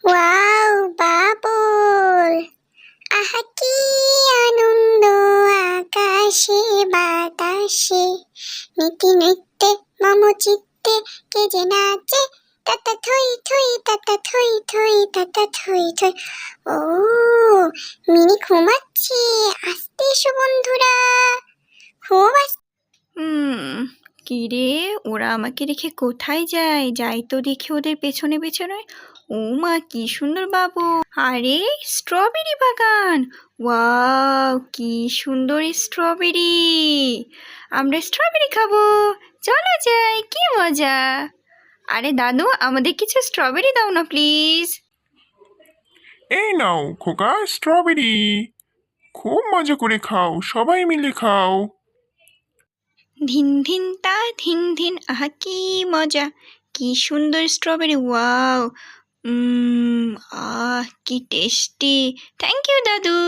Wow Babul, আহা কি আনন্দ আকাশে বাতাসে, নীতি নৃত্যে মম চিত্তে কে যে নাচে, তাতা থই থই তাতা থই থই তাতা থই থই। ও মিনি ঘুমাচ্ছে, আস্তে এসো বন্ধুরা, খুব কি রে, ওরা আমাকে রেখে কোথায় যায়? যাই তো দেখি ওদের পেছনে পেছনে। ও মা, কি সুন্দর বাবু! আরে স্ট্রবেরি বাগান! ওয়াও, কি সুন্দর স্ট্রবেরি! আমরা স্ট্রবেরি খাবো, চলো যাই, কি মজা! আরে দাদু, আমাদের কিছু স্ট্রবেরি দাও না প্লিজ। এই নাও খোকা, স্ট্রবেরি। খুব মজা করে খাও, সবাই মিলে খাও। ধিন ধিন তা ধিন ধিন, আহা কি মজা! কি সুন্দর স্ট্রবেরি! ওয়াও, কি টেস্টি! থ্যাংক ইউ দাদু।